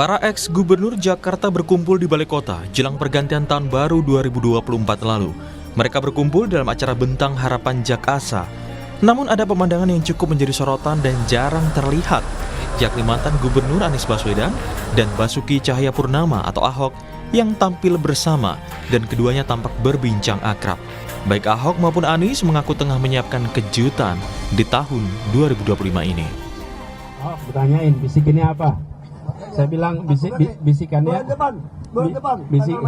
Para ex-gubernur Jakarta berkumpul di Balai Kota jelang pergantian tahun baru 2024 lalu. Mereka berkumpul dalam acara Bentang Harapan Jakasa. Namun ada pemandangan yang cukup menjadi sorotan dan jarang terlihat, yakni mantan Gubernur Anies Baswedan dan Basuki Cahayapurnama atau Ahok yang tampil bersama dan keduanya tampak berbincang akrab. Baik Ahok maupun Anies mengaku tengah menyiapkan kejutan di tahun 2025 ini. Oh, bertanyain bisikinnya apa? Saya bilang bisikannya bisik.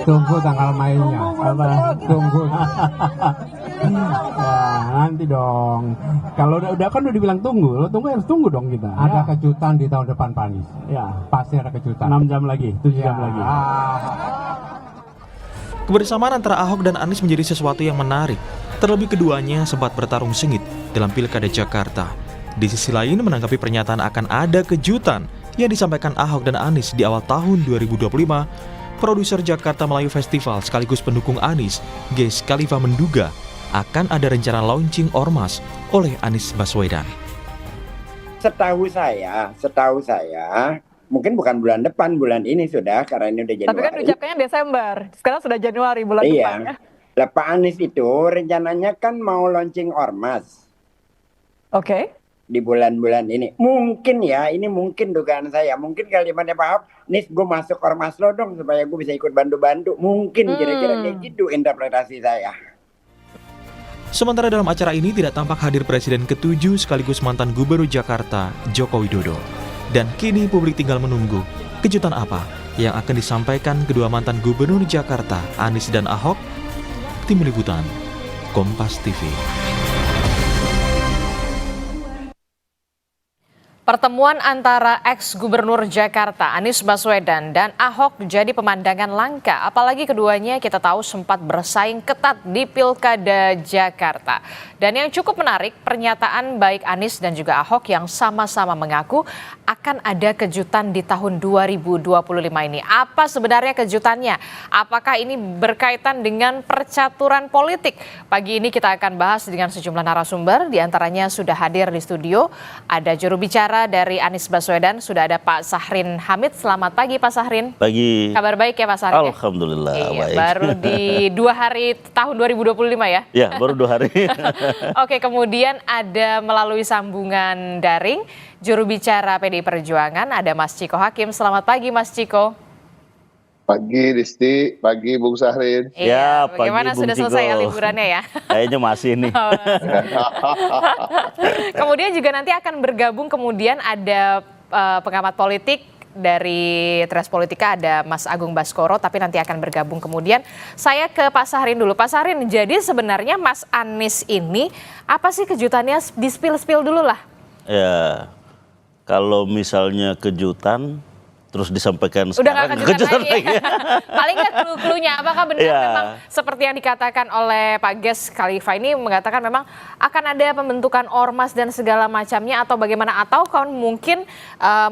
Tunggu tanggal mainnya. Tunggu. Nanti dong. Kalau udah kan udah dibilang tunggu, lo tunggu harus tunggu dong kita. Ada kejutan di tahun depan Pak Anies. Ya, Pasti ada kejutan. 6 jam lagi, 7 jam lagi. Kebersamaan antara Ahok dan Anies menjadi sesuatu yang menarik. Terlebih keduanya sempat bertarung sengit dalam Pilkada Jakarta. Di sisi lain, menanggapi pernyataan akan ada kejutan yang disampaikan Ahok dan Anies di awal tahun 2025, produser Jakarta Melayu Festival sekaligus pendukung Anies, Geis Khalifa menduga akan ada rencana launching ormas oleh Anies Baswedan. Setahu saya, mungkin bukan bulan depan, bulan ini sudah, karena ini udah Januari. Tapi kan ucapkannya Desember, sekarang sudah Januari bulan depan ya. Lah Pak Anies itu rencananya kan mau launching ormas. Oke. Di bulan-bulan ini. Mungkin ya, ini mungkin dugaan saya. Mungkin kalimatnya Pak Ahok, Nis gue masuk ormas lo dong supaya gue bisa ikut bantu-bantu. Mungkin kira-kira kayak gitu interpretasi saya. Sementara dalam acara ini tidak tampak hadir Presiden ke-7 sekaligus mantan Gubernur Jakarta, Joko Widodo. Dan kini publik tinggal menunggu kejutan apa yang akan disampaikan kedua mantan Gubernur Jakarta, Anies dan Ahok. Tim Liputan, Kompas TV. Pertemuan antara ex-gubernur Jakarta Anies Baswedan dan Ahok jadi pemandangan langka, apalagi keduanya kita tahu sempat bersaing ketat di Pilkada Jakarta. Dan yang cukup menarik, pernyataan baik Anies dan juga Ahok yang sama-sama mengaku akan ada kejutan di tahun 2025 ini. Apa sebenarnya kejutannya? Apakah ini berkaitan dengan percaturan politik? Pagi ini kita akan bahas dengan sejumlah narasumber, diantaranya sudah hadir di studio, ada juru bicara dari Anies Baswedan, sudah ada Pak Sahrin Hamid. Selamat pagi Pak Sahrin. Pagi. Kabar baik ya Pak Sahrin? Alhamdulillah baik. Baru di 2 hari tahun 2025 ya? Ya, baru 2 hari. Oke, kemudian ada melalui sambungan daring juru bicara PDI Perjuangan, ada Mas Ciko Hakim. Selamat pagi Mas Ciko. Pagi Disti, pagi Bung Sahrin. Iya, pagi bagaimana Bung sudah Ciko. selesai ya liburannya ya? Kayaknya masih nih. Kemudian juga nanti akan bergabung, kemudian ada pengamat politik dari Tres Politika, ada Mas Agung Baskoro, tapi nanti akan bergabung kemudian. Saya ke Pak Sahrin dulu. Pak Sahrin, jadi sebenarnya Mas Anies ini apa sih kejutannya? Di-spill dulu lah. Ya, kalau misalnya kejutan terus disampaikan Udah sekarang. gak kejutan lagi. Paling nggak clue-cluenya, apakah benar memang seperti yang dikatakan oleh Pak Geis Khalifa ini mengatakan memang akan ada pembentukan ormas dan segala macamnya, atau bagaimana, atau kan mungkin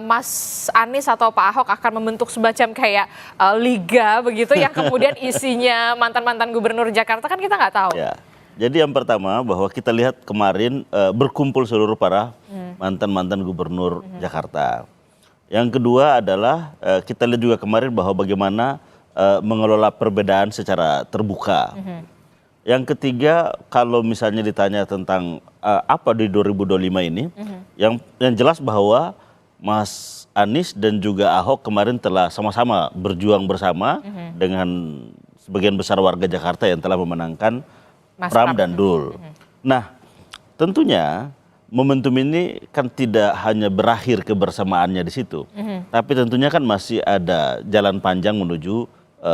Mas Anies atau Pak Ahok akan membentuk semacam kayak liga begitu yang kemudian isinya mantan-mantan gubernur Jakarta, kan kita nggak tahu. Ya. Jadi yang pertama bahwa kita lihat kemarin berkumpul seluruh para mantan-mantan gubernur Jakarta. Yang kedua adalah kita lihat juga kemarin bahwa bagaimana mengelola perbedaan secara terbuka. Yang ketiga, kalau misalnya ditanya tentang apa di 2025 ini, yang jelas bahwa Mas Anies dan juga Ahok kemarin telah sama-sama berjuang bersama dengan sebagian besar warga Jakarta yang telah memenangkan Pram dan Dul. Nah, tentunya momentum ini kan tidak hanya berakhir kebersamaannya di situ, tapi tentunya kan masih ada jalan panjang menuju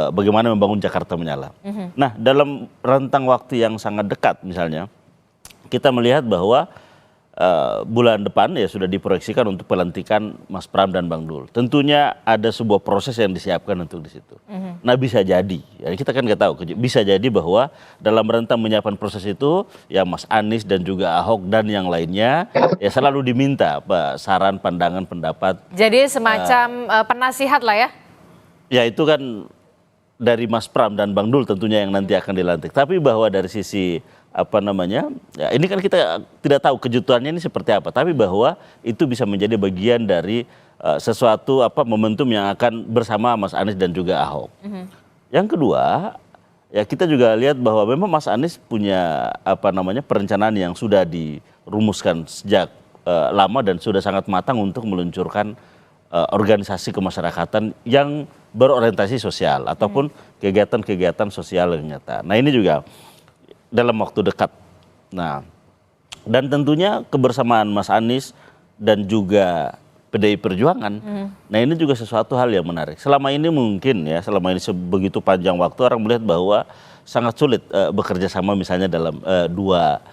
bagaimana membangun Jakarta menyala. Nah, dalam rentang waktu yang sangat dekat misalnya, kita melihat bahwa bulan depan ya sudah diproyeksikan untuk pelantikan Mas Pram dan Bang Dul. Tentunya ada sebuah proses yang disiapkan untuk di situ. Nah, bisa jadi, ya kita kan nggak tahu, bisa jadi bahwa dalam rentang menyiapkan proses itu ya Mas Anies dan juga Ahok dan yang lainnya ya selalu diminta saran, pandangan, pendapat. Jadi semacam penasihat lah ya? Ya itu kan dari Mas Pram dan Bang Dul tentunya yang nanti akan dilantik. Tapi bahwa dari sisi apa namanya, ya ini kan kita tidak tahu kejutannya ini seperti apa, tapi bahwa itu bisa menjadi bagian dari sesuatu momentum yang akan bersama Mas Anies dan juga Ahok. Yang kedua, ya kita juga lihat bahwa memang Mas Anies punya perencanaan yang sudah dirumuskan sejak lama dan sudah sangat matang untuk meluncurkan organisasi kemasyarakatan yang berorientasi sosial ataupun kegiatan-kegiatan sosial yang nyata. Nah, ini juga dalam waktu dekat. Nah, dan tentunya kebersamaan Mas Anies dan juga PDI Perjuangan. Nah, ini juga sesuatu hal yang menarik. Selama ini mungkin ya, selama ini sebegitu panjang waktu orang melihat bahwa sangat sulit bekerja sama misalnya dalam dua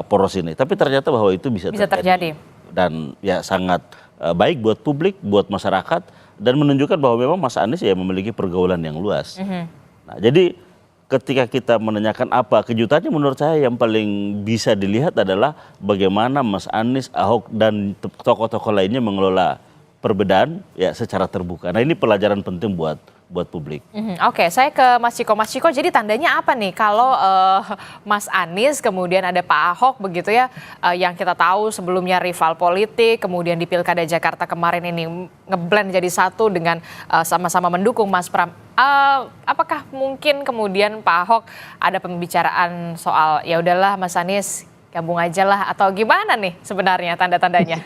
poros ini. Tapi ternyata bahwa itu bisa terjadi. Dan ya sangat baik buat publik, buat masyarakat, dan menunjukkan bahwa memang Mas Anies ya memiliki pergaulan yang luas. Nah, jadi ketika kita menanyakan apa kejutannya, menurut saya yang paling bisa dilihat adalah bagaimana Mas Anies, Ahok, dan tokoh-tokoh lainnya mengelola perbedaan ya secara terbuka. Nah, ini pelajaran penting buat publik. Oke, saya ke Mas Ciko. Mas Ciko, jadi tandanya apa nih kalau Mas Anies kemudian ada Pak Ahok begitu ya, yang kita tahu sebelumnya rival politik, kemudian di Pilkada Jakarta kemarin ini ngeblend jadi satu dengan sama-sama mendukung Mas Pram. Apakah mungkin kemudian Pak Ahok ada pembicaraan soal ya udahlah Mas Anies gabung aja lah, atau gimana nih sebenarnya tanda-tandanya?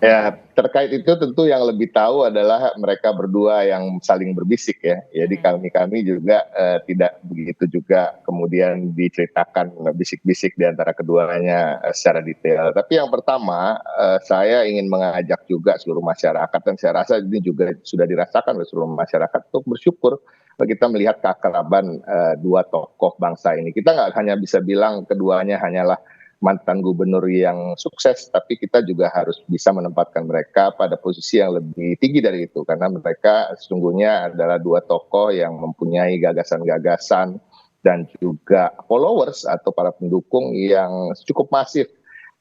Ya, terkait itu tentu yang lebih tahu adalah mereka berdua yang saling berbisik ya. Jadi kami juga tidak begitu juga kemudian diceritakan bisik-bisik di antara keduanya secara detail. Tapi yang pertama, saya ingin mengajak juga seluruh masyarakat, dan saya rasa ini juga sudah dirasakan oleh seluruh masyarakat, untuk bersyukur kita melihat keakraban dua tokoh bangsa ini. Kita nggak hanya bisa bilang keduanya hanyalah mantan gubernur yang sukses, tapi kita juga harus bisa menempatkan mereka pada posisi yang lebih tinggi dari itu, karena mereka sesungguhnya adalah dua tokoh yang mempunyai gagasan-gagasan dan juga followers atau para pendukung yang cukup masif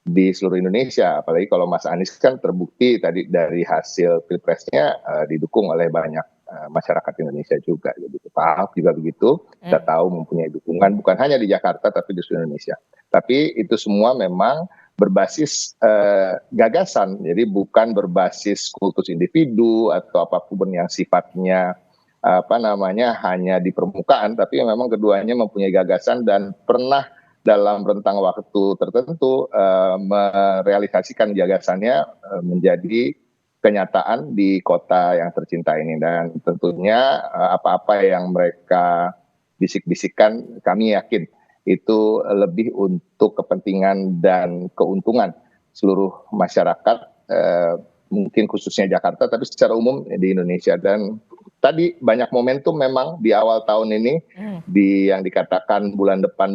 di seluruh Indonesia. Apalagi kalau Mas Anies kan terbukti tadi dari hasil pilpresnya didukung oleh banyak masyarakat Indonesia juga. Gitu. Pak Ahok juga begitu, kita tahu mempunyai dukungan bukan hanya di Jakarta tapi di seluruh Indonesia. Tapi itu semua memang berbasis gagasan, jadi bukan berbasis kultus individu atau apapun yang sifatnya hanya di permukaan, tapi memang keduanya mempunyai gagasan dan pernah dalam rentang waktu tertentu merealisasikan gagasannya menjadi kenyataan di kota yang tercinta ini. Dan tentunya apa-apa yang mereka bisik-bisikkan, kami yakin itu lebih untuk kepentingan dan keuntungan seluruh masyarakat, mungkin khususnya Jakarta, tapi secara umum di Indonesia. Dan tadi banyak momentum memang di awal tahun ini, di yang dikatakan bulan depan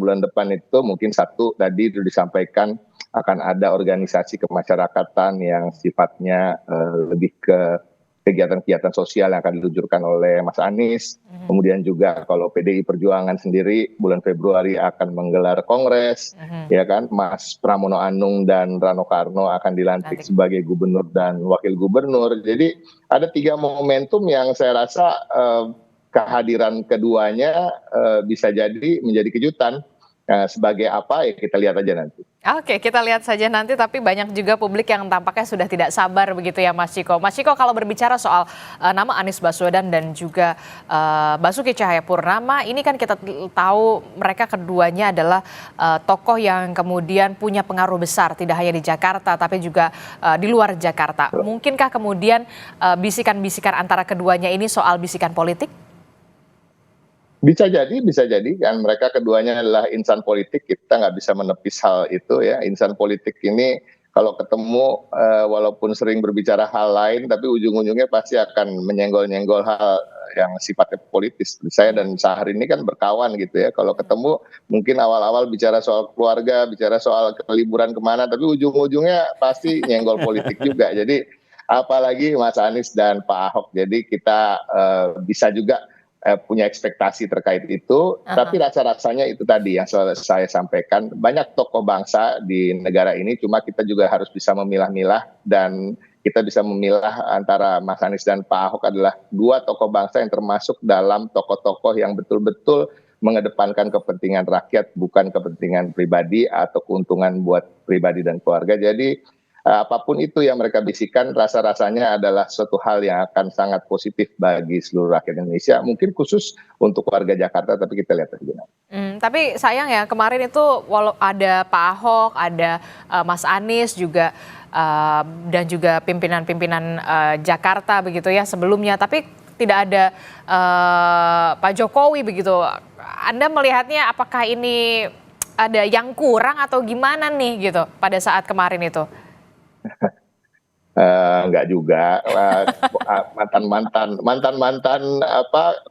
itu mungkin satu tadi itu disampaikan akan ada organisasi kemasyarakatan yang sifatnya lebih ke kegiatan-kegiatan sosial yang akan diluncurkan oleh Mas Anies. Kemudian juga kalau PDI Perjuangan sendiri bulan Februari akan menggelar kongres, ya kan, Mas Pramono Anung dan Rano Karno akan dilantik sebagai gubernur dan wakil gubernur. Jadi ada 3 momentum yang saya rasa kehadiran keduanya bisa jadi menjadi kejutan. Sebagai apa ya kita lihat aja nanti. Oke, kita lihat saja nanti, tapi banyak juga publik yang tampaknya sudah tidak sabar begitu ya Mas Ciko. Mas Ciko, kalau berbicara soal nama Anies Baswedan dan juga Basuki Cahayapurnama, ini kan kita tahu mereka keduanya adalah tokoh yang kemudian punya pengaruh besar tidak hanya di Jakarta tapi juga di luar Jakarta. Mungkinkah kemudian bisikan-bisikan antara keduanya ini soal bisikan politik? Bisa jadi kan mereka keduanya adalah insan politik, kita nggak bisa menepis hal itu ya. Insan politik ini kalau ketemu walaupun sering berbicara hal lain, tapi ujung-ujungnya pasti akan menyenggol-nyenggol hal yang sifatnya politis. Saya dan Sahar ini kan berkawan gitu ya, kalau ketemu mungkin awal-awal bicara soal keluarga, bicara soal liburan kemana, tapi ujung-ujungnya pasti nyenggol politik juga. Jadi apalagi Mas Anies dan Pak Ahok, jadi kita bisa juga punya ekspektasi terkait itu, tapi rasa-rasanya itu tadi yang saya sampaikan, banyak tokoh bangsa di negara ini, cuma kita juga harus bisa memilah-milah, dan kita bisa memilah antara Mas Anies dan Pak Ahok adalah 2 tokoh bangsa yang termasuk dalam tokoh-tokoh yang betul-betul mengedepankan kepentingan rakyat, bukan kepentingan pribadi atau keuntungan buat pribadi dan keluarga. Jadi apapun itu yang mereka bisikan, rasa-rasanya adalah suatu hal yang akan sangat positif bagi seluruh rakyat Indonesia. Mungkin khusus untuk warga Jakarta, tapi kita lihat aja. Tapi sayang ya, kemarin itu walau ada Pak Ahok, ada Mas Anies juga dan juga pimpinan-pimpinan Jakarta begitu ya sebelumnya, tapi tidak ada Pak Jokowi begitu. Anda melihatnya apakah ini ada yang kurang atau gimana nih gitu pada saat kemarin itu? Enggak juga, mantan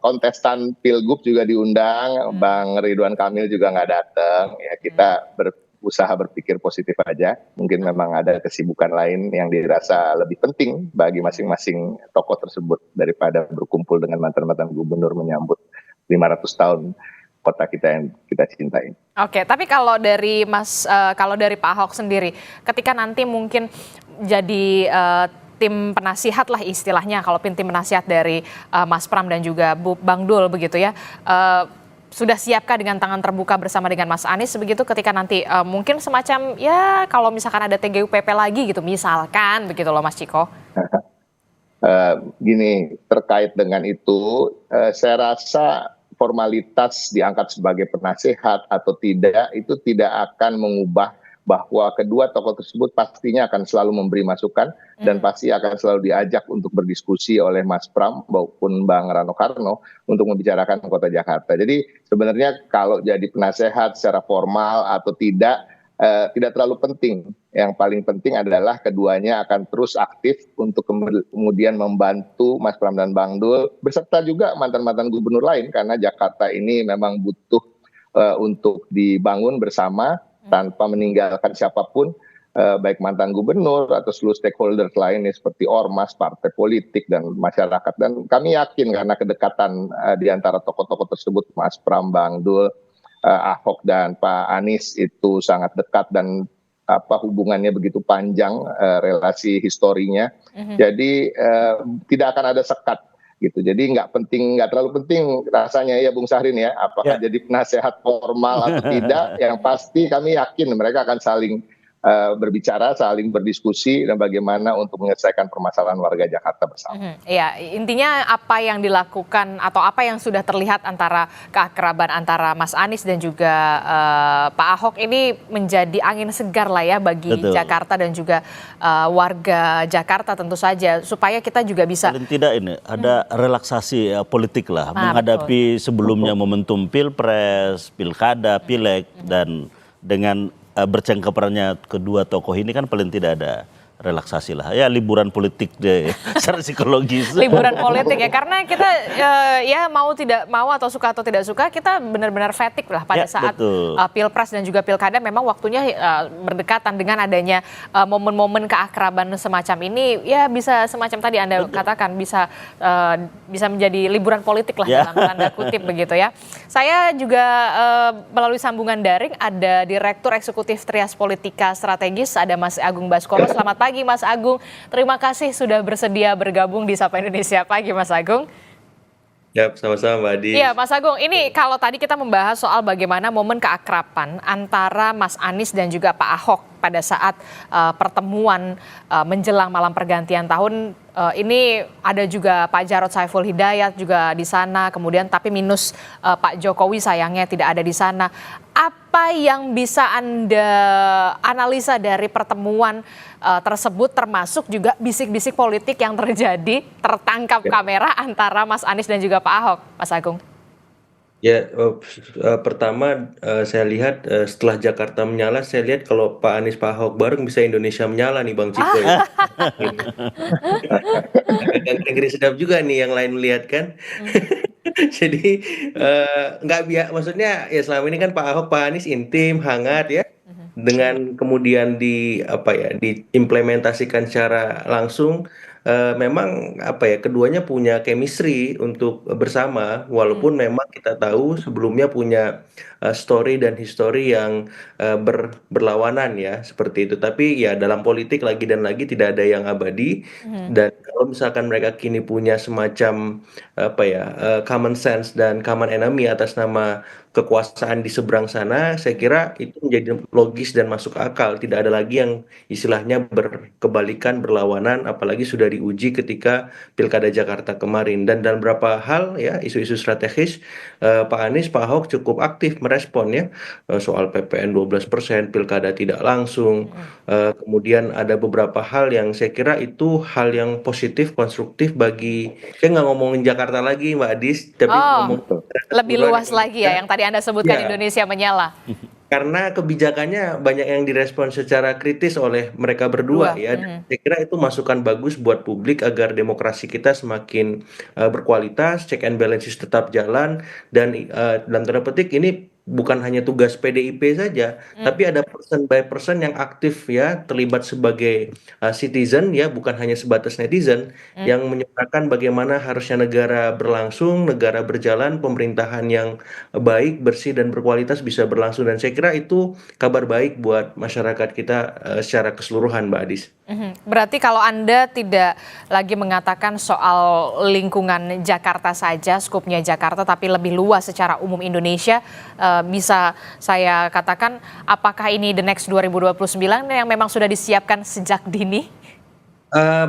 kontestan Pilgub juga diundang, Bang Ridwan Kamil juga nggak datang. Ya kita berusaha berpikir positif aja. Mungkin memang ada kesibukan lain yang dirasa lebih penting bagi masing-masing tokoh tersebut daripada berkumpul dengan mantan-mantan gubernur menyambut 500 tahun kota kita yang kita cintai. Oke, tapi kalau dari Pak Ahok sendiri, ketika nanti mungkin jadi tim penasihat lah istilahnya, kalau tim penasihat dari Mas Pram dan juga Bang Dul begitu ya, sudah siapkah dengan tangan terbuka bersama dengan Mas Anies begitu ketika nanti mungkin semacam ya kalau misalkan ada TGUPP lagi gitu misalkan begitu loh Mas Ciko? Gini, terkait dengan itu, saya rasa formalitas diangkat sebagai penasehat atau tidak itu tidak akan mengubah bahwa kedua tokoh tersebut pastinya akan selalu memberi masukan dan pasti akan selalu diajak untuk berdiskusi oleh Mas Pram maupun Bang Rano Karno untuk membicarakan kota Jakarta. Jadi sebenarnya kalau jadi penasehat secara formal atau tidak terlalu penting. Yang paling penting adalah keduanya akan terus aktif untuk kemudian membantu Mas Pram dan Bang Dul beserta juga mantan-mantan gubernur lain karena Jakarta ini memang butuh untuk dibangun bersama tanpa meninggalkan siapapun, baik mantan gubernur atau seluruh stakeholder lainnya seperti ormas, partai politik, dan masyarakat. Dan kami yakin karena kedekatan di antara tokoh-tokoh tersebut, Mas Pram, Bang Dul, Ahok, dan Pak Anies itu sangat dekat dan hubungannya begitu panjang, relasi historinya. Jadi tidak akan ada sekat. Gitu. Jadi nggak terlalu penting rasanya ya Bung Syahrin ya, apakah jadi penasehat formal atau tidak, yang pasti kami yakin mereka akan saling berbicara, saling berdiskusi dan bagaimana untuk menyelesaikan permasalahan warga Jakarta bersama. Iya, intinya apa yang dilakukan atau apa yang sudah terlihat antara keakraban antara Mas Anies dan juga Pak Ahok ini menjadi angin segar lah ya bagi Jakarta dan juga warga Jakarta tentu saja supaya kita juga bisa. Paling tidak ini ada relaksasi politik lah menghadapi sebelumnya momentum Pilpres, Pilkada, Pileg dan dengan bercengkerannya kedua tokoh ini kan paling tidak ada relaksasi lah ya, liburan politik deh secara psikologis. Liburan politik ya, karena kita ya mau tidak mau atau suka atau tidak suka kita benar-benar fatigue lah pada saat Pilpres dan juga Pilkada memang waktunya berdekatan dengan adanya momen-momen keakraban semacam ini ya bisa semacam tadi Anda katakan bisa menjadi liburan politik lah dalam tanda kutip begitu ya. Saya juga melalui sambungan daring ada Direktur Eksekutif Trias Politika Strategis ada Mas Agung Baskoro. Selamat pagi Mas Agung, terima kasih sudah bersedia bergabung di Sapa Indonesia Pagi Mas Agung. Ya, sama-sama Mbak Adi. Iya Mas Agung, ini kalau tadi kita membahas soal bagaimana momen keakraban antara Mas Anies dan juga Pak Ahok pada saat pertemuan menjelang malam pergantian tahun, ini ada juga Pak Jarod Saiful Hidayat juga di sana, kemudian tapi minus Pak Jokowi sayangnya tidak ada di sana. Apa yang bisa Anda analisa dari pertemuan tersebut termasuk juga bisik-bisik politik yang terjadi tertangkap kamera antara Mas Anies dan juga Pak Ahok, Mas Agung? Ya, pertama saya lihat setelah Jakarta menyala, saya lihat kalau Pak Anies Pak Ahok bareng bisa Indonesia menyala nih Bang Ciko ya. Dan Inggris sedap juga nih yang lain melihat kan. Jadi maksudnya ya selama ini kan Pak Ahok Pak Anies intim, hangat ya. Dengan kemudian diimplementasikan secara langsung, memang keduanya punya chemistry untuk bersama walaupun memang kita tahu sebelumnya punya story dan histori yang berlawanan ya seperti itu. Tapi ya dalam politik lagi dan lagi tidak ada yang abadi. Dan kalau misalkan mereka kini punya semacam apa ya common sense dan common enemy atas nama kekuasaan di seberang sana, saya kira itu menjadi logis dan masuk akal. Tidak ada lagi yang istilahnya berkebalikan, berlawanan, apalagi sudah diuji ketika Pilkada Jakarta kemarin. Dan dalam beberapa hal ya isu-isu strategis, Pak Anies, Pak Ahok cukup aktif merespon ya, soal PPN 12%, Pilkada tidak langsung. Kemudian ada beberapa hal yang saya kira itu hal yang positif, konstruktif bagi, saya nggak ngomongin Jakarta lagi Mbak Adis, tapi ngomong Lebih luas lagi ya yang tadi Anda sebutkan, Ya. Indonesia menyala. Karena kebijakannya banyak yang direspon secara kritis oleh mereka berdua ya. Dan saya kira itu masukan bagus buat publik agar demokrasi kita semakin berkualitas, check and balances tetap jalan, dan dalam tanda petik ini bukan hanya tugas PDIP saja, tapi ada person by person yang aktif ya, terlibat sebagai citizen ya, bukan hanya sebatas netizen, yang menyuarakan bagaimana harusnya negara berlangsung, negara berjalan, pemerintahan yang baik, bersih dan berkualitas bisa berlangsung. Dan saya kira itu kabar baik buat masyarakat kita secara keseluruhan, Mbak Adis. Berarti kalau Anda tidak lagi mengatakan soal lingkungan Jakarta saja, skupnya Jakarta, tapi lebih luas secara umum Indonesia, bisa saya katakan apakah ini the next 2029 yang memang sudah disiapkan sejak dini?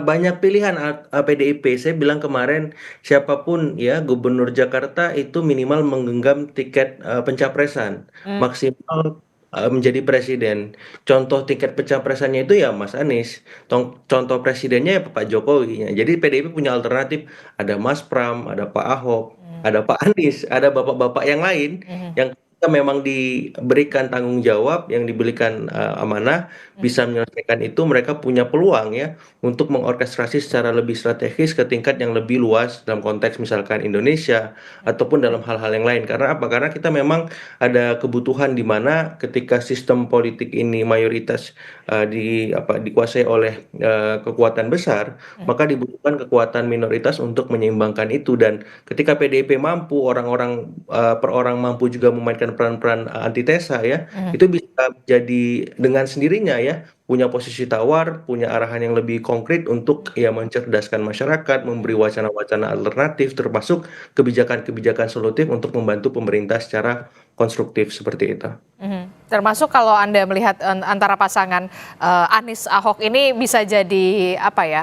Banyak pilihan PDIP. Saya bilang kemarin siapapun ya gubernur Jakarta itu minimal menggenggam tiket pencapresan, maksimal menjadi presiden. Contoh tiket pencapresannya itu ya Mas Anies, contoh presidennya ya Pak Jokowi. Jadi PDIP punya alternatif, ada Mas Pram, ada Pak Ahok, ada Pak Anies, ada bapak-bapak yang lain yang kita memang diberikan tanggung jawab, yang diberikan amanah, bisa menyelesaikan itu, mereka punya peluang ya untuk mengorkestrasi secara lebih strategis ke tingkat yang lebih luas dalam konteks misalkan Indonesia ataupun dalam hal-hal yang lain. Karena apa? Karena kita memang ada kebutuhan di mana ketika sistem politik ini mayoritas dikuasai oleh kekuatan besar, maka dibutuhkan kekuatan minoritas untuk menyeimbangkan itu. Dan ketika PDIP mampu, orang-orang per orang mampu juga memainkan peran-peran antitesa ya, itu bisa jadi dengan sendirinya ya punya posisi tawar, punya arahan yang lebih konkret untuk ya mencerdaskan masyarakat, memberi wacana-wacana alternatif, termasuk kebijakan-kebijakan solutif untuk membantu pemerintah secara konstruktif seperti itu. Termasuk kalau Anda melihat antara pasangan Anies Ahok ini bisa jadi apa ya?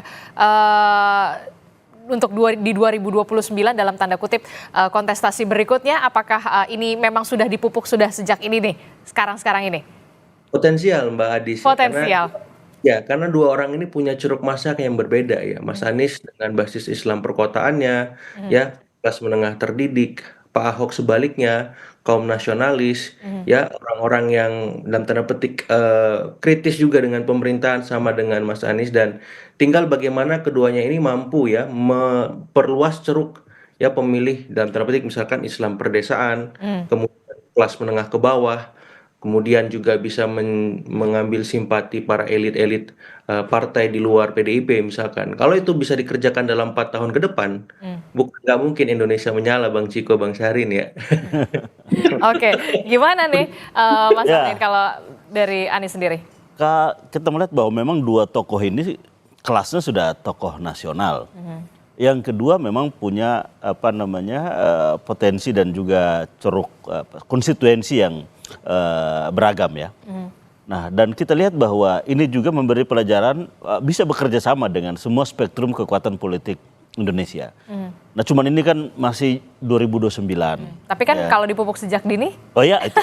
Untuk di 2029 dalam tanda kutip kontestasi berikutnya, apakah ini memang sudah dipupuk sudah sejak ini nih, sekarang ini? Potensial Mbak Adis. Potensial. Karena dua orang ini punya ceruk masak yang berbeda ya. Mas Anies dengan basis Islam perkotaannya, ya kelas menengah terdidik. Pak Ahok sebaliknya kaum nasionalis, ya orang-orang yang dalam tanda petik kritis juga dengan pemerintahan sama dengan Mas Anies, dan tinggal bagaimana keduanya ini mampu ya memperluas ceruk ya pemilih dalam tanda petik misalkan Islam perdesaan, kemudian kelas menengah ke bawah, kemudian juga bisa mengambil simpati para elit-elit partai di luar PDIP misalkan. Kalau itu bisa dikerjakan dalam 4 tahun ke depan, nggak mungkin Indonesia menyala, Bang Ciko, Bang Syahrin ya. Oke, gimana nih Mas Amin kalau dari Anies sendiri? Kita melihat bahwa memang dua tokoh ini kelasnya sudah tokoh nasional. Yang kedua memang punya potensi dan juga ceruk konstituensi yang beragam ya. Nah, dan kita lihat bahwa ini juga memberi pelajaran bisa bekerja sama dengan semua spektrum kekuatan politik Indonesia. Nah, cuman ini kan masih 2029. Tapi kan kalau dipupuk sejak dini? Oh ya, itu.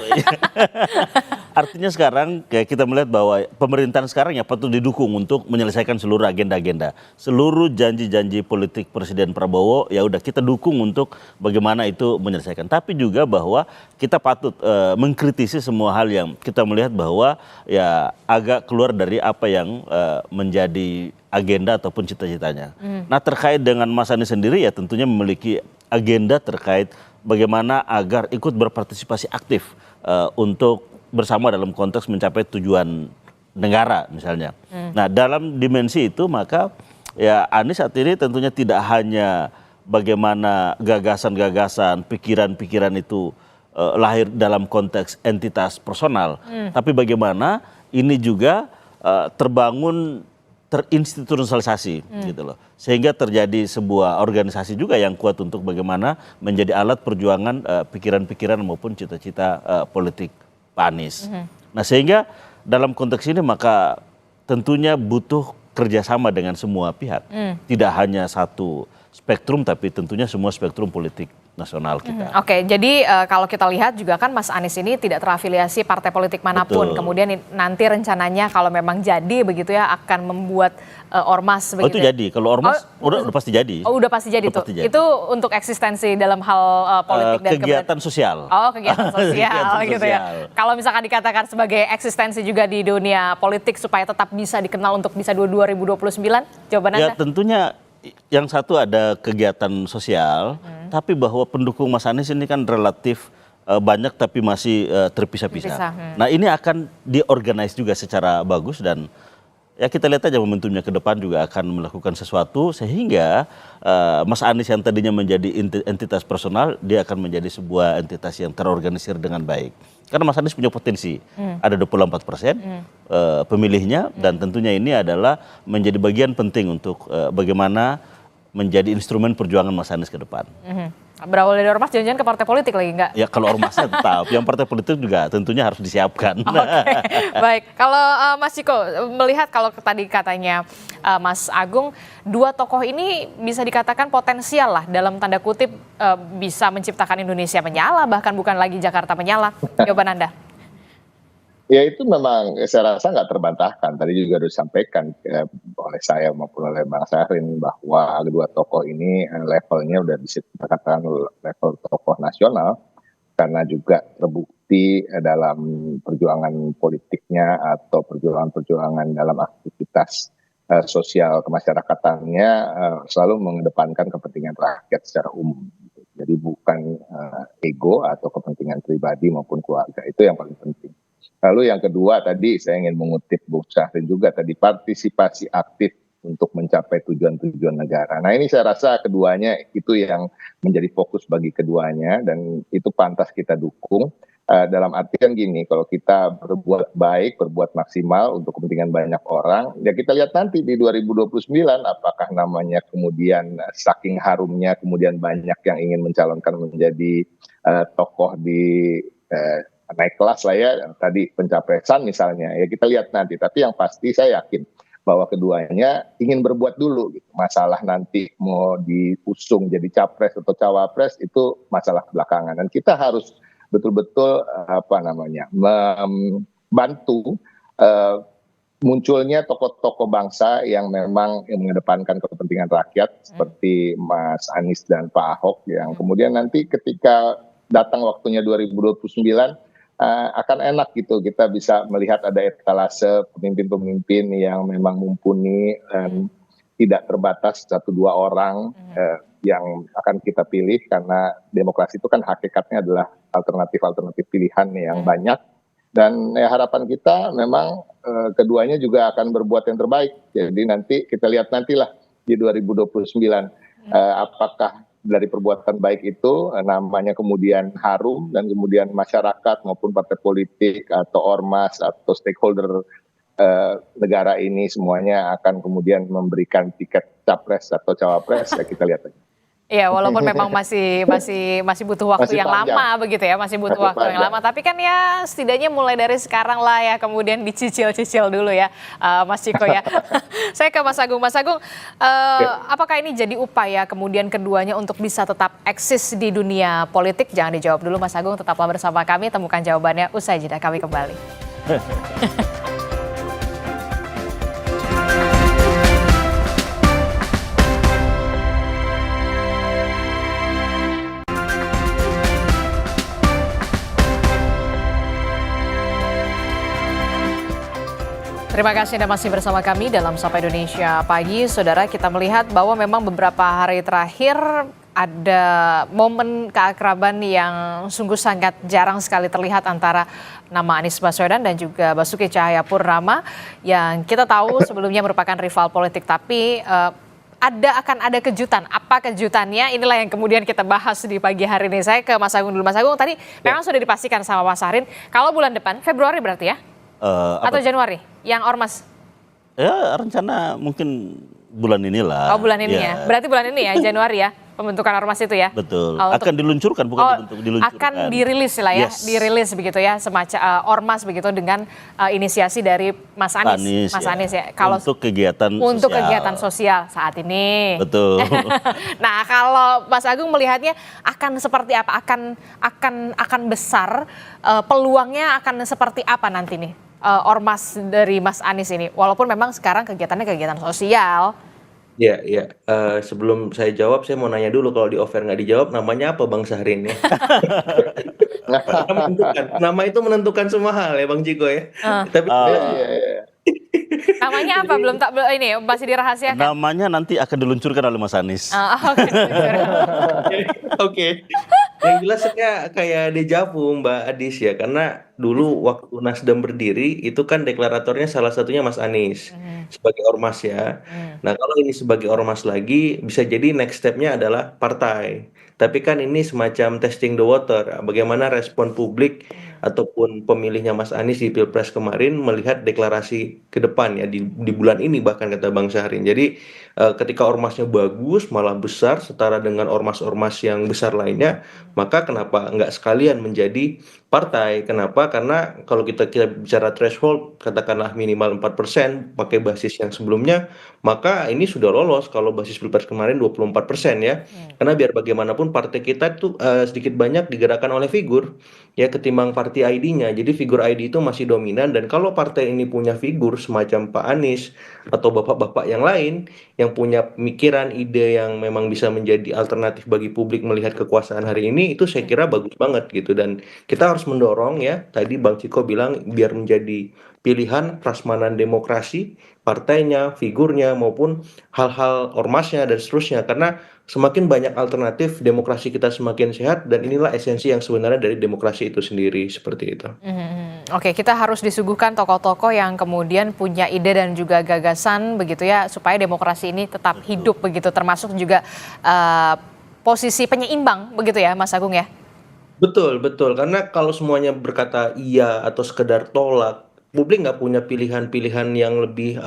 Artinya sekarang kayak kita melihat bahwa pemerintahan sekarang ya patut didukung untuk menyelesaikan seluruh agenda-agenda. Seluruh janji-janji politik Presiden Prabowo ya udah kita dukung untuk bagaimana itu menyelesaikan. Tapi juga bahwa kita patut mengkritisi semua hal yang kita melihat bahwa ya agak keluar dari apa yang menjadi agenda ataupun cita-citanya. Nah, terkait dengan Mas Anies sendiri ya tentunya memiliki agenda terkait bagaimana agar ikut berpartisipasi aktif untuk bersama dalam konteks mencapai tujuan negara misalnya. Nah, dalam dimensi itu maka ya Anies saat ini tentunya tidak hanya bagaimana gagasan-gagasan, pikiran-pikiran itu lahir dalam konteks entitas personal, tapi bagaimana ini juga terbangun terinstitusionalisasi gitu loh, sehingga terjadi sebuah organisasi juga yang kuat untuk bagaimana menjadi alat perjuangan pikiran-pikiran maupun cita-cita politik Pak Anies. Nah sehingga dalam konteks ini maka tentunya butuh kerjasama dengan semua pihak, tidak hanya satu spektrum tapi tentunya semua spektrum politik nasional kita. Oke, jadi kalau kita lihat juga kan Mas Anies ini tidak terafiliasi partai politik manapun. Betul. Kemudian nanti rencananya kalau memang jadi begitu ya akan membuat ormas begitu. Oh itu jadi, kalau ormas udah pasti jadi. Oh udah pasti jadi Udah tuh. pasti jadi. Itu untuk eksistensi dalam hal politik dan kegiatan sosial. Oh kegiatan sosial Kegiatan gitu ya. sosial. Kalau misalkan dikatakan sebagai eksistensi juga di dunia politik supaya tetap bisa dikenal untuk bisa 2029, jawaban Ya Anda? tentunya yang satu ada kegiatan sosial, tapi bahwa pendukung Mas Anies ini kan relatif banyak tapi masih terpisah-pisah. Nah ini akan diorganize juga secara bagus dan ya kita lihat aja momentumnya ke depan juga akan melakukan sesuatu sehingga Mas Anies yang tadinya menjadi entitas personal dia akan menjadi sebuah entitas yang terorganisir dengan baik. Karena Mas Anies punya potensi, ada 24% pemilihnya dan tentunya ini adalah menjadi bagian penting untuk bagaimana menjadi instrumen perjuangan Mas Anies ke depan. Berawal dari ormas jangan-jangan ke partai politik lagi enggak? Ya kalau ormasnya tetap, yang partai politik juga tentunya harus disiapkan. Oke, baik. Kalau Mas Ciko melihat kalau tadi katanya Mas Agung, dua tokoh ini bisa dikatakan potensial lah dalam tanda kutip bisa menciptakan Indonesia menyala, bahkan bukan lagi Jakarta menyala. Jawaban Anda? Ya itu memang saya rasa nggak terbantahkan. Tadi juga sudah disampaikan oleh saya maupun oleh Bang Syahrin bahwa kedua tokoh ini levelnya udah bisa dikatakan level tokoh nasional karena juga terbukti dalam perjuangan politiknya atau perjuangan-perjuangan dalam aktivitas sosial kemasyarakatannya selalu mengedepankan kepentingan rakyat secara umum. Jadi bukan ego atau kepentingan pribadi maupun keluarga, itu yang paling penting. Lalu yang kedua tadi saya ingin mengutip Bung Syahrin juga tadi partisipasi aktif untuk mencapai tujuan-tujuan negara. Nah ini saya rasa keduanya itu yang menjadi fokus bagi keduanya dan itu pantas kita dukung. Dalam artian gini, kalau kita berbuat baik, berbuat maksimal untuk kepentingan banyak orang, ya kita lihat nanti di 2029 apakah namanya kemudian saking harumnya kemudian banyak yang ingin mencalonkan menjadi tokoh di naik kelas lah ya, tadi pencapresan misalnya, ya kita lihat nanti. Tapi yang pasti saya yakin bahwa keduanya ingin berbuat dulu gitu. Masalah nanti mau diusung jadi capres atau cawapres itu masalah belakangan dan kita harus betul-betul membantu munculnya tokoh-tokoh bangsa yang memang mengedepankan kepentingan rakyat seperti Mas Anies dan Pak Ahok yang kemudian nanti ketika datang waktunya 2029 akan enak gitu kita bisa melihat ada etalase pemimpin-pemimpin yang memang mumpuni dan tidak terbatas 1-2 orang yang akan kita pilih karena demokrasi itu kan hakikatnya adalah alternatif-alternatif pilihan yang banyak dan ya, harapan kita memang keduanya juga akan berbuat yang terbaik. Jadi nanti kita lihat nantilah di 2029 apakah dari perbuatan baik itu namanya kemudian harum dan kemudian masyarakat maupun partai politik atau ormas atau stakeholder negara ini semuanya akan kemudian memberikan tiket capres atau cawapres ya kita lihat aja. Iya, walaupun memang masih butuh waktu yang lama begitu ya, masih butuh waktu yang lama. Tapi kan ya setidaknya mulai dari sekarang lah ya, kemudian dicicil-cicil dulu ya, Mas Ciko ya. Saya ke Mas Agung. Mas Agung, apakah ini jadi upaya kemudian keduanya untuk bisa tetap eksis di dunia politik? Jangan dijawab dulu Mas Agung, tetaplah bersama kami, temukan jawabannya usai jeda, kami kembali. Terima kasih Anda masih bersama kami dalam Sapa Indonesia Pagi. Saudara, kita melihat bahwa memang beberapa hari terakhir ada momen keakraban yang sungguh sangat jarang sekali terlihat antara nama Anies Baswedan dan juga Basuki Cahayapurnama yang kita tahu sebelumnya merupakan rival politik, tapi akan ada kejutan. Apa kejutannya? Inilah yang kemudian kita bahas di pagi hari ini. Saya ke Mas Agung dulu. Mas Agung, tadi memang sudah dipastikan sama Mas Sarin, kalau bulan depan, Februari berarti ya? Atau Januari? Yang ormas? Ya rencana mungkin bulan inilah. Oh, bulan ini ya. Berarti bulan ini ya, Januari ya, pembentukan ormas itu ya? Betul. Oh, akan diluncurkan, bukan diluncurkan. Akan dirilis lah ya, Yes. dirilis begitu ya, semacam ormas begitu dengan inisiasi dari Mas Anies. Mas Anies ya. Kalau untuk kegiatan sosial saat ini. Betul. Nah, kalau Mas Agung melihatnya akan seperti apa? Akan besar, peluangnya akan seperti apa nanti nih? Ormas dari Mas Anies ini, walaupun memang sekarang kegiatannya kegiatan sosial. Ya, ya. Sebelum saya jawab, saya mau nanya dulu, kalau di offer nggak dijawab, namanya apa Bang Syahrin ya? Nama itu menentukan semua hal ya Bang Ciko ya. Tapi Namanya apa? Ini masih dirahasiakan. namanya nanti akan diluncurkan oleh Mas Anies. Oke. Yang jelas saya kayak dejavu Mbak Adis ya, karena dulu waktu Nasdem berdiri itu kan deklaratornya salah satunya Mas Anies sebagai ormas ya. Nah kalau ini sebagai ormas lagi, bisa jadi next step-nya adalah partai. Tapi kan ini semacam testing the water, bagaimana respon publik ataupun pemilihnya Mas Anies di Pilpres kemarin melihat deklarasi ke depan ya di bulan ini, bahkan kata Bang Syahrin. Jadi ketika ormasnya bagus, malah besar setara dengan ormas-ormas yang besar lainnya, maka kenapa nggak sekalian menjadi partai? Kenapa? Karena kalau kita bicara threshold, katakanlah minimal 4% pakai basis yang sebelumnya, maka ini sudah lolos kalau basis Pilpres kemarin 24% ya. Karena biar bagaimanapun partai kita itu sedikit banyak digerakkan oleh figur ya, ketimbang party ID-nya. Jadi figur ID itu masih dominan, dan kalau partai ini punya figur semacam Pak Anies atau bapak-bapak yang lain yang punya pemikiran, ide yang memang bisa menjadi alternatif bagi publik melihat kekuasaan hari ini, itu saya kira bagus banget gitu. Dan kita harus mendorong ya, tadi Bang Ciko bilang biar menjadi pilihan prasmanan demokrasi, partainya, figurnya, maupun hal-hal ormasnya dan seterusnya. Karena semakin banyak alternatif, demokrasi kita semakin sehat, dan inilah esensi yang sebenarnya dari demokrasi itu sendiri, seperti itu. Oke, kita harus disuguhkan tokoh-tokoh yang kemudian punya ide dan juga gagasan begitu ya, supaya demokrasi ini tetap hidup begitu, termasuk juga posisi penyeimbang begitu ya Mas Agung ya? Betul, betul. Karena kalau semuanya berkata iya atau sekedar tolak, publik nggak punya pilihan-pilihan yang lebih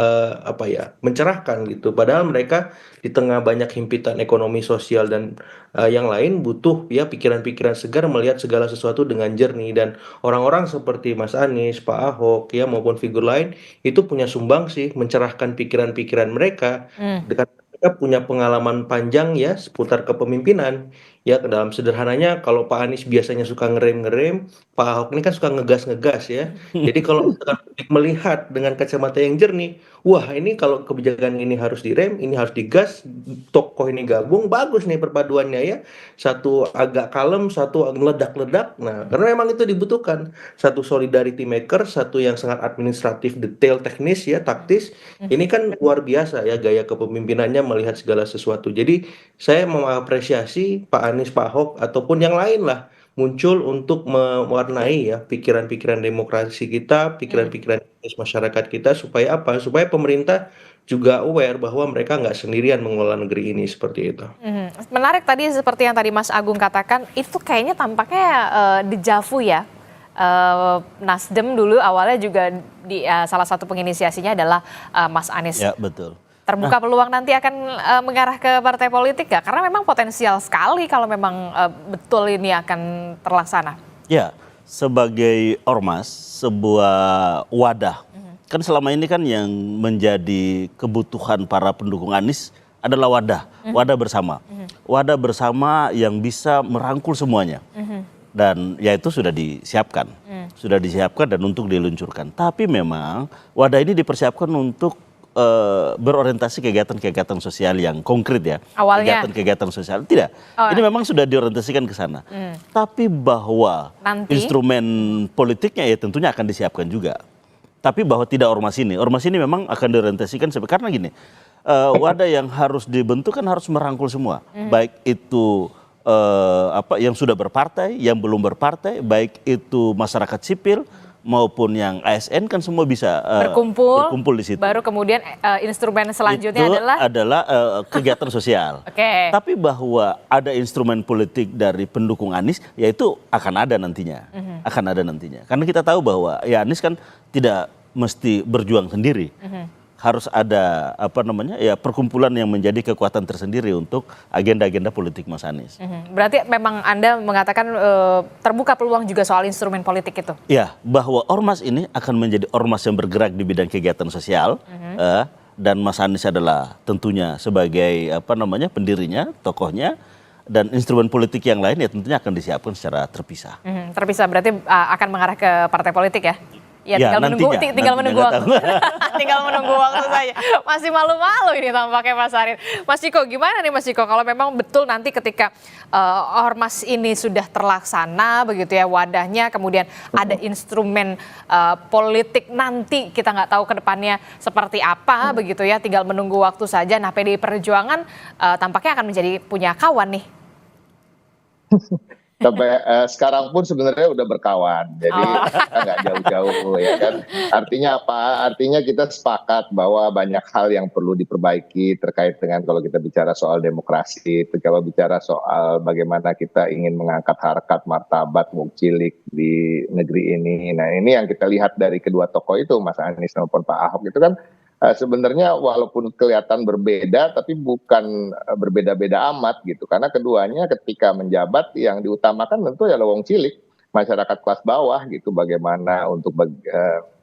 mencerahkan gitu. Padahal mereka di tengah banyak himpitan ekonomi, sosial, dan yang lain butuh ya pikiran-pikiran segar melihat segala sesuatu dengan jernih. Dan orang-orang seperti Mas Anies, Pak Ahok ya maupun figur lain itu punya sumbangsi mencerahkan pikiran-pikiran mereka. Dengan mereka punya pengalaman panjang ya seputar kepemimpinan. Ya, dalam sederhananya kalau Pak Anies biasanya suka ngerem-ngerem, Pak Ahok ini kan suka ngegas-ngegas ya. Jadi kalau misalkan publik melihat dengan kacamata yang jernih, wah ini kalau kebijakan ini harus direm, ini harus digas, tokoh ini gabung, bagus nih perpaduannya ya. Satu agak kalem, satu meledak-ledak. Nah, karena memang itu dibutuhkan. Satu solidarity maker, satu yang sangat administratif, detail, teknis ya, taktis. Ini kan luar biasa ya gaya kepemimpinannya melihat segala sesuatu. Jadi saya mengapresiasi Pak Anies, Pak Ahok, ataupun yang lain lah muncul untuk mewarnai ya pikiran-pikiran demokrasi kita, pikiran-pikiran masyarakat kita, supaya apa? Supaya pemerintah juga aware bahwa mereka nggak sendirian mengelola negeri ini, seperti itu. Menarik tadi seperti yang tadi Mas Agung katakan, itu kayaknya tampaknya dejavu ya. Nasdem dulu awalnya juga salah satu penginisiasinya adalah Mas Anies. Ya, betul. Terbuka peluang nanti akan mengarah ke partai politik gak? Karena memang potensial sekali kalau memang betul ini akan terlaksana. Ya, sebagai ormas, sebuah wadah. Kan selama ini kan yang menjadi kebutuhan para pendukung Anies adalah wadah bersama. Wadah bersama yang bisa merangkul semuanya. Dan ya itu sudah disiapkan. Sudah disiapkan dan untuk diluncurkan. Tapi memang wadah ini dipersiapkan untuk berorientasi kegiatan-kegiatan sosial yang konkret ya. Awalnya. Kegiatan-kegiatan sosial. Tidak. Ini memang sudah diorientasikan ke sana. Tapi bahwa nanti instrumen politiknya ya tentunya akan disiapkan juga. Tapi bahwa tidak ormas ini memang akan diorientasikan karena gini, wadah yang harus dibentuk kan harus merangkul semua. Baik itu yang sudah berpartai, yang belum berpartai, baik itu masyarakat sipil, maupun yang ASN kan semua bisa berkumpul di situ. Baru kemudian instrumen selanjutnya Itu adalah kegiatan sosial. Oke. Tapi bahwa ada instrumen politik dari pendukung Anies, ya itu akan ada nantinya. Akan ada nantinya. Karena kita tahu bahwa ya Anies kan tidak mesti berjuang sendiri. Harus ada perkumpulan yang menjadi kekuatan tersendiri untuk agenda-agenda politik Mas Anies. Berarti memang Anda mengatakan terbuka peluang juga soal instrumen politik itu? Ya, bahwa ormas ini akan menjadi ormas yang bergerak di bidang kegiatan sosial, dan Mas Anies adalah tentunya sebagai pendirinya, tokohnya, dan instrumen politik yang lain ya tentunya akan disiapkan secara terpisah. Terpisah berarti akan mengarah ke partai politik ya? Ya, tinggal menunggu waktu. Tinggal menunggu waktu saja. Masih malu-malu ini tampaknya Mas Arin. Mas Ciko, gimana nih Mas Ciko kalau memang betul nanti ketika ormas ini sudah terlaksana begitu ya wadahnya, kemudian ada instrumen politik nanti kita nggak tahu ke depannya seperti apa begitu ya, tinggal menunggu waktu saja. Nah, PDI Perjuangan tampaknya akan menjadi punya kawan nih. Sampai sekarang pun sebenarnya udah berkawan, jadi kita nggak jauh-jauh ya kan. Artinya apa? Artinya kita sepakat bahwa banyak hal yang perlu diperbaiki terkait dengan kalau kita bicara soal demokrasi, kalau bicara soal bagaimana kita ingin mengangkat harkat martabat wong cilik di negeri ini. Nah ini yang kita lihat dari kedua tokoh itu, Mas Anies maupun Pak Ahok itu kan sebenarnya walaupun kelihatan berbeda tapi bukan berbeda-beda amat gitu, karena keduanya ketika menjabat yang diutamakan tentu ya wong cilik, masyarakat kelas bawah gitu. Bagaimana untuk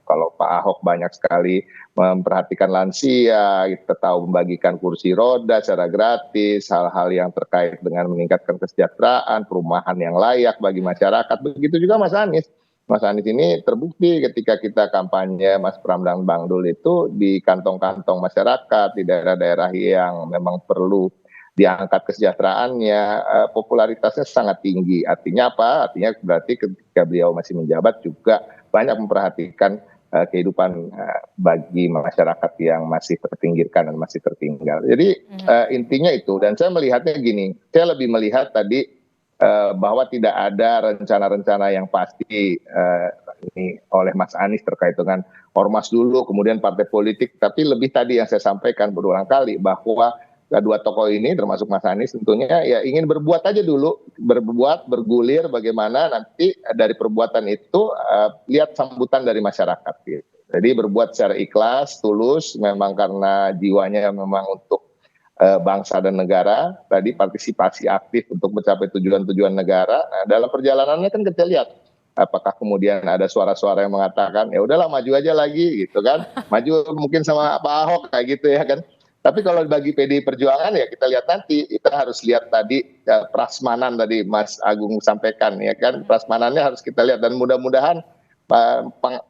kalau Pak Ahok banyak sekali memperhatikan lansia, kita tahu membagikan kursi roda secara gratis, hal-hal yang terkait dengan meningkatkan kesejahteraan, perumahan yang layak bagi masyarakat. Begitu juga Mas Anies. Mas Anies ini terbukti ketika kita kampanye Mas Pram dan Bang Dul itu di kantong-kantong masyarakat, di daerah-daerah yang memang perlu diangkat kesejahteraannya, popularitasnya sangat tinggi. Artinya apa? Artinya berarti ketika beliau masih menjabat juga banyak memperhatikan kehidupan bagi masyarakat yang masih terpinggirkan dan masih tertinggal. Jadi intinya itu, dan saya melihatnya gini, saya lebih melihat tadi bahwa tidak ada rencana-rencana yang pasti ini oleh Mas Anies terkait dengan ormas dulu, kemudian partai politik, tapi lebih tadi yang saya sampaikan berulang kali bahwa kedua tokoh ini termasuk Mas Anies tentunya ya ingin berbuat aja dulu, bergulir bagaimana nanti dari perbuatan itu lihat sambutan dari masyarakat gitu. Jadi berbuat secara ikhlas, tulus, memang karena jiwanya memang untuk bangsa dan negara, tadi partisipasi aktif untuk mencapai tujuan-tujuan negara. Nah, dalam perjalanannya kan kita lihat apakah kemudian ada suara-suara yang mengatakan ya udahlah maju aja lagi gitu kan, maju mungkin sama Pak Ahok kayak gitu ya kan. Tapi kalau bagi PDI Perjuangan ya kita lihat nanti, kita harus lihat tadi prasmanan tadi Mas Agung sampaikan ya kan, prasmanannya harus kita lihat dan mudah-mudahan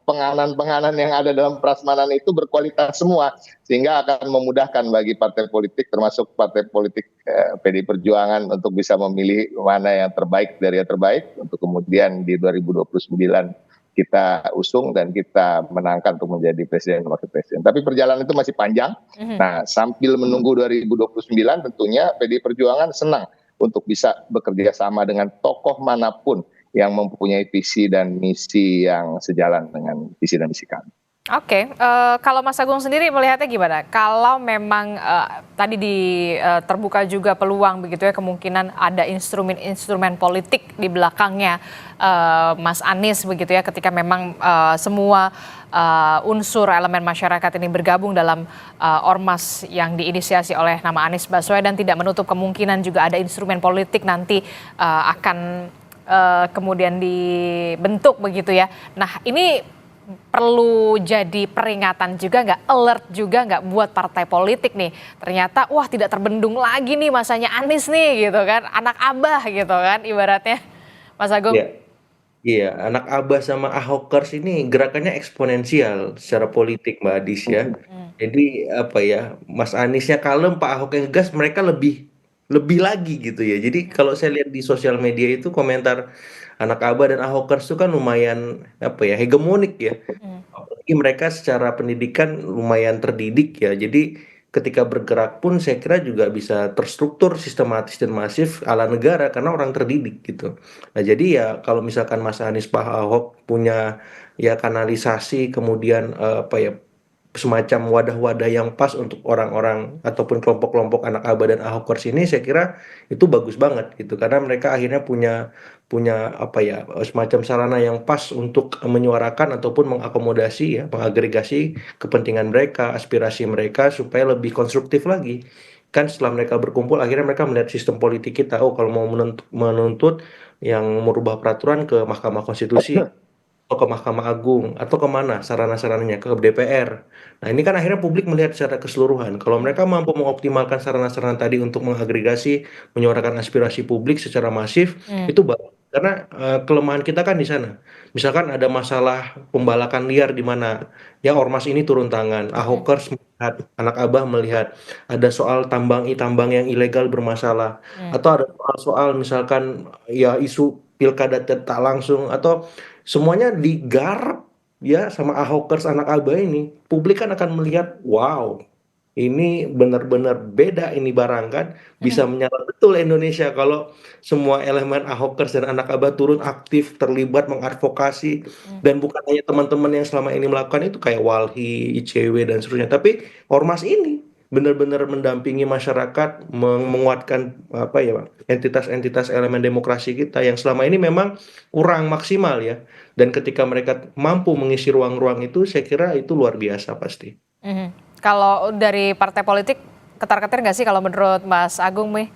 penganan-penganan yang ada dalam prasmanan itu berkualitas semua sehingga akan memudahkan bagi partai politik termasuk partai politik PDI Perjuangan untuk bisa memilih mana yang terbaik dari yang terbaik untuk kemudian di 2029 kita usung dan kita menangkan untuk menjadi presiden dan wakil presiden. Tapi perjalanan itu masih panjang. Nah, sambil menunggu 2029 tentunya PDI Perjuangan senang untuk bisa bekerja sama dengan tokoh manapun yang mempunyai visi dan misi yang sejalan dengan visi dan misi kami. Oke, kalau Mas Agung sendiri melihatnya gimana? Kalau memang tadi terbuka juga peluang begitu ya, kemungkinan ada instrumen politik di belakangnya Mas Anies begitu ya, ketika memang semua unsur elemen masyarakat ini bergabung dalam ormas yang diinisiasi oleh nama Anies Baswedan, tidak menutup kemungkinan juga ada instrumen politik nanti akan kemudian dibentuk begitu ya. Nah ini perlu jadi peringatan juga nggak, alert juga nggak buat partai politik nih. Ternyata wah tidak terbendung lagi nih masanya Anies nih gitu kan, anak abah gitu kan ibaratnya, Mas Agung. Iya, anak abah sama Ahokers ini gerakannya eksponensial secara politik Mbak Adis ya. Jadi apa ya, Mas Aniesnya kalem, Pak Ahok yang gas, mereka lebih lagi gitu ya. Jadi kalau saya lihat di sosial media itu komentar anak abah dan Ahokers itu kan lumayan apa ya, hegemonik ya. Apalagi mereka secara pendidikan lumayan terdidik ya. Jadi ketika bergerak pun saya kira juga bisa terstruktur, sistematis dan masif ala negara karena orang terdidik gitu. Nah jadi ya kalau misalkan Mas Anies Pak Ahok punya ya kanalisasi kemudian apa ya semacam wadah-wadah yang pas untuk orang-orang ataupun kelompok-kelompok anak Aba dan Ahokers ini saya kira itu bagus banget gitu karena mereka akhirnya punya punya apa ya semacam sarana yang pas untuk menyuarakan ataupun mengakomodasi ya mengagregasi kepentingan mereka, aspirasi mereka supaya lebih konstruktif lagi. Kan setelah mereka berkumpul akhirnya mereka melihat sistem politik kita, oh kalau mau menuntut yang merubah peraturan ke Mahkamah Konstitusi atau ke Mahkamah Agung atau kemana sarana-sarananya ke DPR. Nah ini kan akhirnya publik melihat secara keseluruhan. Kalau mereka mampu mengoptimalkan sarana-sarana tadi untuk mengagregasi, menyuarakan aspirasi publik secara masif, itu bagus. Karena kelemahan kita kan di sana. Misalkan ada masalah pembalakan liar di mana ya ormas ini turun tangan, Ahokers melihat, anak Abah melihat, ada soal tambang yang ilegal bermasalah, atau ada soal misalkan ya isu pilkada tak langsung atau semuanya digarap ya sama Ahokers anak Aba ini. Publik kan akan melihat, wow, ini benar-benar beda ini barang kan. Bisa menyala betul Indonesia kalau semua elemen Ahokers dan anak Aba turun aktif, terlibat, mengadvokasi. Dan bukan hanya teman-teman yang selama ini melakukan itu kayak Walhi, ICW, dan seterusnya. Tapi Ormas ini benar-benar mendampingi masyarakat, menguatkan apa ya, Bang, entitas-entitas elemen demokrasi kita yang selama ini memang kurang maksimal ya. Dan ketika mereka mampu mengisi ruang-ruang itu, saya kira itu luar biasa pasti. Kalau dari partai politik ketar-ketir nggak sih kalau menurut Mas Agung nih?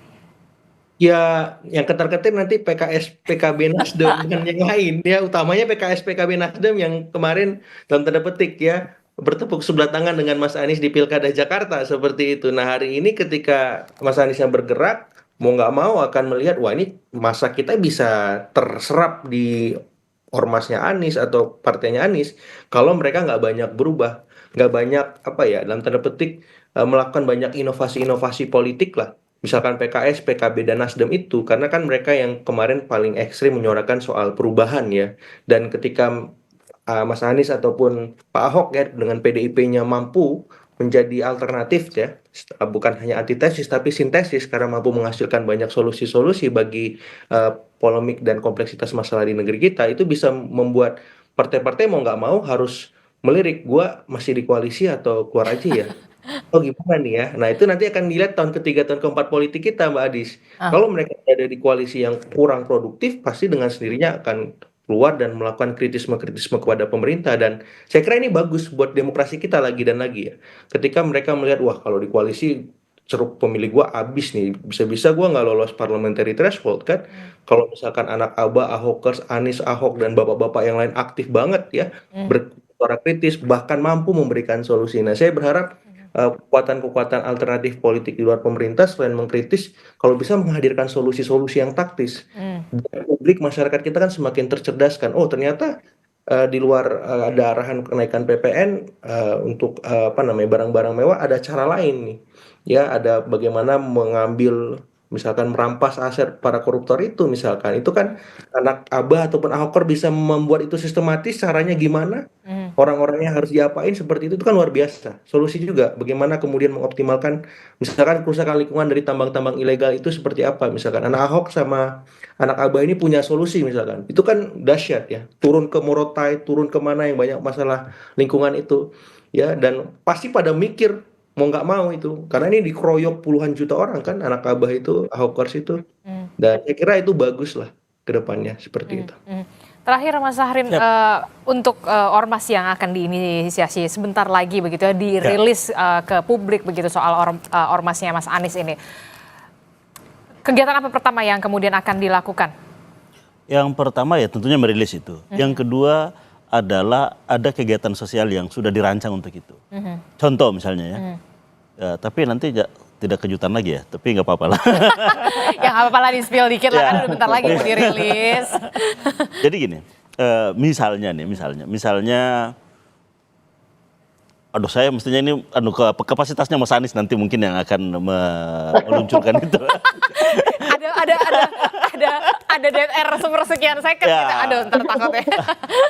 Ya, yang ketar-ketir nanti PKS, PKB, Nasdem dan yang lain ya, utamanya PKS, PKB, Nasdem yang kemarin dalam tanda petik ya bertepuk sebelah tangan dengan Mas Anies di Pilkada Jakarta seperti itu. Nah hari ini ketika Mas Anies yang bergerak mau nggak mau akan melihat wah ini masa kita bisa terserap di ormasnya Anies atau partainya Anies kalau mereka nggak banyak berubah, nggak banyak apa ya dalam tanda petik melakukan banyak inovasi-inovasi politik lah. Misalkan PKS, PKB, dan Nasdem itu, karena kan mereka yang kemarin paling ekstrim menyuarakan soal perubahan ya. Dan ketika Mas Anies ataupun Pak Ahok ya dengan PDIP-nya mampu menjadi alternatif ya, bukan hanya antitesis tapi sintesis karena mampu menghasilkan banyak solusi-solusi bagi polemik dan kompleksitas masalah di negeri kita, itu bisa membuat partai-partai mau nggak mau harus melirik, gua masih di koalisi atau keluar aja ya. Oh gimana nih ya? Nah itu nanti akan dilihat tahun ketiga, tahun keempat politik kita Mbak Adis. Kalau mereka ada di koalisi yang kurang produktif, pasti dengan sendirinya akan keluar dan melakukan kritisme-kritisme kepada pemerintah. Dan saya kira ini bagus buat demokrasi kita lagi dan lagi ya. Ketika mereka melihat, wah kalau di koalisi ceruk pemilih gua habis nih, bisa-bisa gua nggak lolos parliamentary threshold kan. Kalau misalkan anak Aba, Ahokers, Anies, Ahok, dan bapak-bapak yang lain aktif banget ya, bersuara kritis, bahkan mampu memberikan solusi. Nah saya berharap kekuatan-kekuatan alternatif politik di luar pemerintah selain mengkritis, kalau bisa menghadirkan solusi-solusi yang taktis. Publik masyarakat kita kan semakin tercerdaskan. Oh ternyata di luar ada arahan kenaikan PPN untuk apa namanya barang-barang mewah, ada cara lain nih. Ya ada bagaimana mengambil misalkan merampas aset para koruptor itu misalkan. Itu kan anak Abah ataupun Ahoker bisa membuat itu sistematis, caranya gimana? Orang-orangnya harus diapain seperti itu kan luar biasa. Solusi juga bagaimana kemudian mengoptimalkan misalkan kerusakan lingkungan dari tambang-tambang ilegal itu seperti apa. Misalkan anak Ahok sama anak Abah ini punya solusi misalkan. Itu kan dahsyat ya. Turun ke Morotai, turun ke mana yang banyak masalah lingkungan itu. Ya dan pasti pada mikir mau nggak mau itu. Karena ini dikeroyok puluhan juta orang kan anak Abah itu, Ahokers itu. Dan saya kira itu bagus lah ke depannya seperti itu. Terakhir Mas Sahrin, untuk ormas yang akan diinisiasi sebentar lagi begitu ya, dirilis ke publik begitu soal ormasnya Mas Anies ini. Kegiatan apa pertama yang kemudian akan dilakukan? Yang pertama ya tentunya merilis itu. Yang kedua adalah ada kegiatan sosial yang sudah dirancang untuk itu. Contoh misalnya ya. Tapi nanti tidak kejutan lagi ya, tapi nggak apa-apa lah. Yang apa-apa lah di-spill dikit lah kan udah bentar lagi mau dirilis. Jadi gini, misalnya, aduh saya mestinya ini kapasitasnya Mas Anies nanti mungkin yang akan meluncurkan itu. ada dead air sepersekian second Ya. gitu. Aduh, ntar takutnya.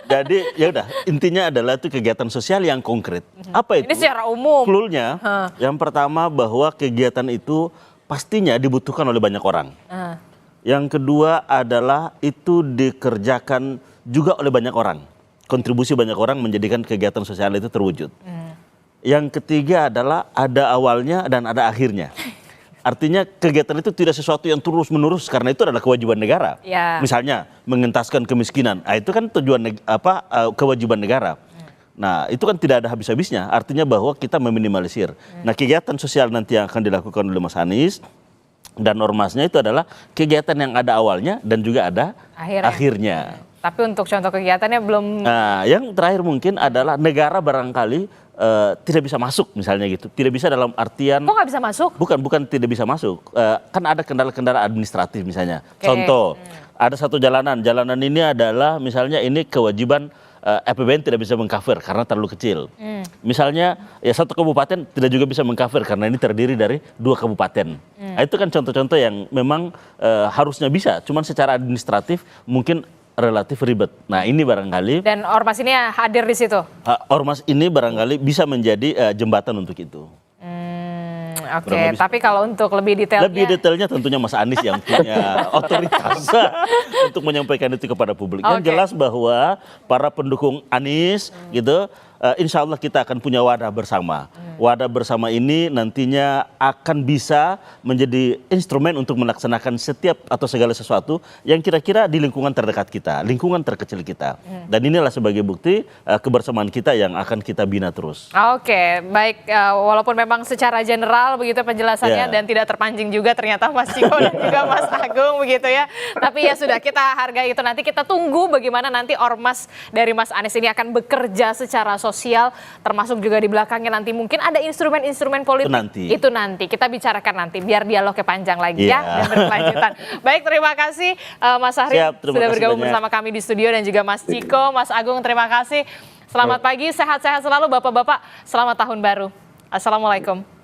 Jadi ya udah, intinya adalah itu kegiatan sosial yang konkret. Apa itu? Ini secara umum. Clue-nya, yang pertama bahwa kegiatan itu pastinya dibutuhkan oleh banyak orang. Yang kedua adalah itu dikerjakan juga oleh banyak orang. Kontribusi banyak orang menjadikan kegiatan sosial itu terwujud. Yang ketiga adalah ada awalnya dan ada akhirnya. Artinya kegiatan itu tidak sesuatu yang terus-menerus karena itu adalah kewajiban negara. Ya. Misalnya mengentaskan kemiskinan, itu kan tujuan kewajiban negara. Nah, itu kan tidak ada habis-habisnya. Artinya bahwa kita meminimalisir. Nah, kegiatan sosial nanti yang akan dilakukan oleh Mas Anies dan ormasnya itu adalah kegiatan yang ada awalnya dan juga ada akhirnya. Tapi untuk contoh kegiatannya belum. Nah, yang terakhir mungkin adalah negara barangkali tidak bisa masuk misalnya gitu. Tidak bisa dalam artian. Kok nggak bisa masuk? Bukan tidak bisa masuk. Kan ada kendala-kendala administratif misalnya. Contoh, ada satu jalanan ini adalah misalnya ini kewajiban APBN tidak bisa mengcover karena terlalu kecil. Misalnya ya satu kabupaten tidak juga bisa mengcover karena ini terdiri dari 2 kabupaten. Nah, itu kan contoh-contoh yang memang harusnya bisa, cuman secara administratif mungkin relatif ribet. Nah, ini barangkali. Dan ormas ini hadir di situ. Ormas ini barangkali bisa menjadi jembatan untuk itu. Oke, tapi kalau untuk lebih detailnya. Lebih detailnya tentunya Mas Anies yang punya otoritas untuk menyampaikan itu kepada publik. Yang jelas bahwa para pendukung Anies gitu, insya Allah kita akan punya wadah bersama. Wadah bersama ini nantinya akan bisa menjadi instrumen untuk melaksanakan setiap atau segala sesuatu yang kira-kira di lingkungan terdekat kita, lingkungan terkecil kita. Dan inilah sebagai bukti kebersamaan kita yang akan kita bina terus. Oke, baik. Walaupun memang secara general begitu penjelasannya dan tidak terpancing juga ternyata Mas Ciko dan juga Mas Agung begitu ya. Tapi ya sudah, kita hargai itu. Nanti kita tunggu bagaimana nanti ormas dari Mas Anies ini akan bekerja secara sosial, termasuk juga di belakangnya nanti mungkin ada instrumen-instrumen politik. Itu nanti kita bicarakan nanti biar dialognya panjang lagi ya dan berkelanjutan. Baik, terima kasih Mas Sahrin sudah bergabung bersama kami di studio dan juga Mas Ciko, Mas Agung, terima kasih. Selamat pagi, sehat-sehat selalu Bapak-bapak. Selamat tahun baru. Assalamualaikum.